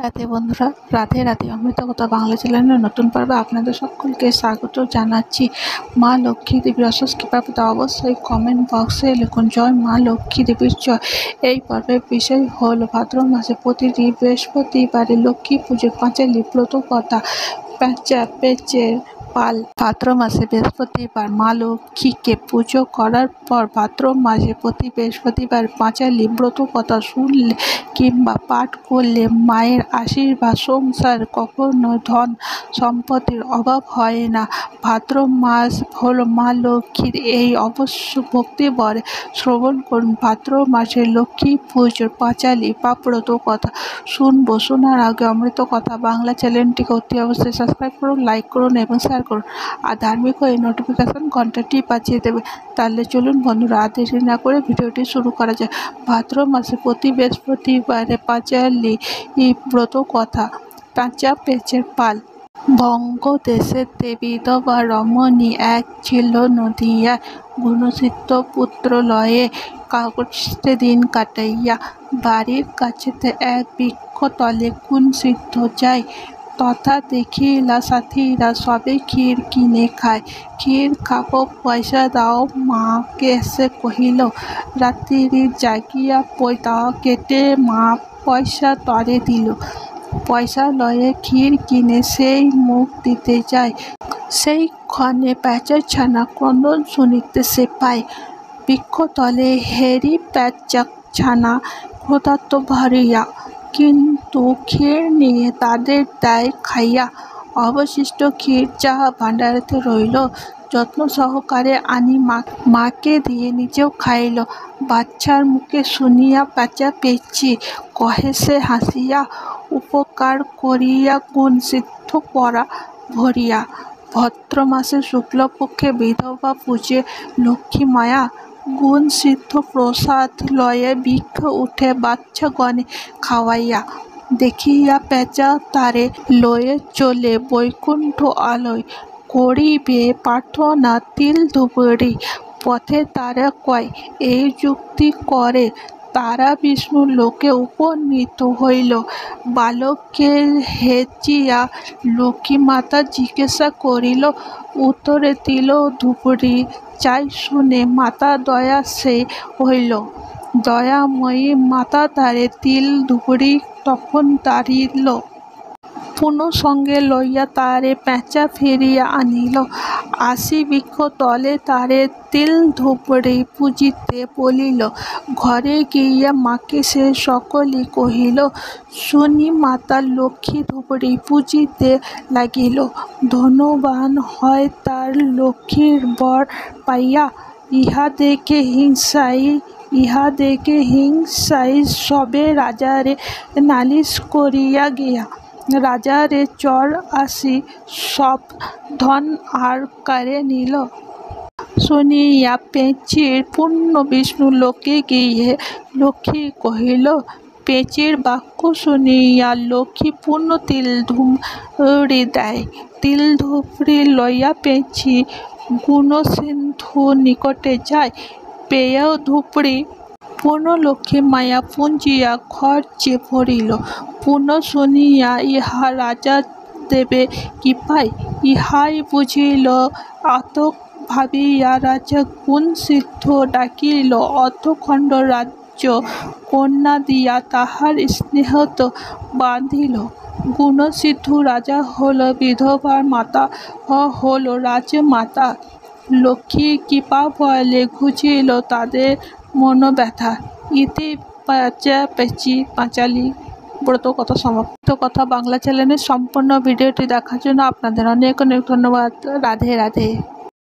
রাধে বন্ধুরা, রাধে রাধে। অমৃত কথা বাংলা চ্যানেলের নতুন পর্বে আপনাদের সকলকে স্বাগত জানাচ্ছি। মা লক্ষ্মী দেবীর অশেষ কৃপা পেতে অবশ্যই কমেন্ট বক্সে লিখুন জয় মা লক্ষ্মী দেবীর জয়। এই পর্বের বিষয় হল ভাদ্র মাসে প্রতিটি বৃহস্পতিবারে লক্ষ্মী পুজোর পাঁচালী ব্রত কথা পেঁচের পাল। ভাদ্র মাসে বৃহস্পতিবার মা লক্ষ্মীকে পুজো করার পর ভাদ্র মাসে প্রতি বৃহস্পতিবার পাঁচালী ব্রত কথা শুনলে কিংবা পাঠ করলে মায়ের আশীর্বাদ সংসার কখনো ধন সম্পত্তির অভাব হয় না। ভাদ্র মাস হল মা লক্ষ্মীর, এই অবশ্য ভক্তি ভরে শ্রবণ করুন ভাদ্র মাসে লক্ষ্মী পুজোর পাঁচালী বা ব্রত কথা শুনবো। শোনার আগে অমৃত কথা বাংলা চ্যানেলটিকে অতি অবশ্যই সাবস্ক্রাইব করুন, লাইক করুন এবং শেয়ার করুন, আর ধার্মিক হয়ে নোটিফিকেশন ঘন্টাটি বাজিয়ে দেবে। তাহলে চলুন বন্ধুরা, আর দেরি না করে ভিডিওটি শুরু করা যায়। ভাদ্র মাসে প্রতি বৃহস্পতিবারে পাঁচালী ব্রত কথা পেঁচের পাল। বঙ্গদেশের বিধবা রমণী এক ছিল নদিয়া, গুণসিদ্ধ পুত্র লয়ে কাগজে দিন কাটাইয়া। বাড়ির কাছেতে এক বৃক্ষ তলে গুণসিদ্ধ যায়, তথা দেখিলা সাথীরা সবে ক্ষীর কিনে খায়। ক্ষীর খাবো পয়সা দাও, মাকে সে কহিল। রাত্রি জাগিয়া পৈতা কেটে মা পয়সা তরে দিল। পয়সা লয়ে ক্ষীর কিনে সেই মুখ দিতে যায়, সেই ক্ষণে প্যাঁচার ছানা ক্রন্দন শুনিতে সে পায়। বৃক্ষতলে হেরি প্যাঁচা ছানা ক্ষুধার্ত ভরিয়া, কিন্তু ক্ষীর নিয়ে তাদের দেয় খাইয়া। অবশিষ্ট ক্ষীর যাহা ভাণ্ডারেতে রইল, যত্ন সহকারে আনি মাকে দিয়ে নিজেও খাইল। বাচ্চার মুখে শুনিয়া প্যাঁচা পেঁচি কহে সে হাসিয়া, উপকার করিয়া গুণসিদ্ধ পরা ভরিয়া। ভাদ্র মাসে শুক্লপক্ষে বিধবা পূজে লক্ষ্মী মায়া, গুণসিদ্ধ প্রসাদ লয়ে বৃক্ষ উঠে বাচ্চাগণে খাওয়াইয়া। দেখিয়া প্যাঁচা তারে লয়ে চলে বৈকুণ্ঠ আলয়, করিবে প্রার্থনা তিল ধুপড়ি। পথে তারা কয়, এই যুক্তি করে তারা বিষ্ণু লোকে উপনীত হইল। বালককে হেঁচিয়া লক্ষ্মী মাতা জিজ্ঞাসা করিল, উত্তরে তিল ধুপড়ি চাই শুনে মাতা দয়া সে হইল। দয়াময়ী মাতা তারে তিল ধুপড়ি তখন দাঁড়িল। পুনঃ সঙ্গে লইয়া তারে প্যাঁচা ফিরিয়া আনিল। আসি বৃক্ষ তলে তারে তিল ধুপড়ি পূজিতে বলিল। ঘরে গিয়া মাকে সে সকলই কহিল। শুনি মাতা লক্ষ্মী ধুপড়ি পূজিতে লাগিল। ধনবান হয় তার লক্ষ্মীর বর পাইয়া। ইহা দেখে হিংসায় সবে রাজারে নালিশ করিয়া গিয়া। রাজারে চর আসি সব ধন আর কারে নিল। শুনিয়া পেঁচির পুণ্য বিষ্ণু লোকে গিয়ে লক্ষ্মী কহিল। পেঁচির বাক্য শুনিয়া লক্ষ্মী পুণ্য তিল ধুপড়ি দেয়। তিল ধুপড়ি লইয়া পেঁচি গুণসিন্ধু নিকটে যায়। পেয়েও ধুপড়ি পুনঃ লক্ষ্মী মায়া পুঞ্জিয়া ঘর যে ভরিল। পুনঃ শুনিয়া ইহা রাজা দেবে কি পায়, ইহাই বুঝিল। অত ভাবিয়া রাজা গুণসিদ্ধ ডাকিল। অর্ধখণ্ড রাজ্য কন্যা দিয়া তাহার স্নেহত বাঁধিল। গুণসিদ্ধ রাজা হল বিধবার মাতা, হল রাজমাতা। লক্ষ্মীর কৃপা বলে ঘুচিল তাদের মনোব্যথা। ইতি পেঁচি পাঁচালী ব্রত কথা সমাপ্ত। কথা বাংলা চ্যানেলের সম্পূর্ণ ভিডিওটি দেখার জন্য আপনাদের অনেক অনেক ধন্যবাদ। রাধে রাধে।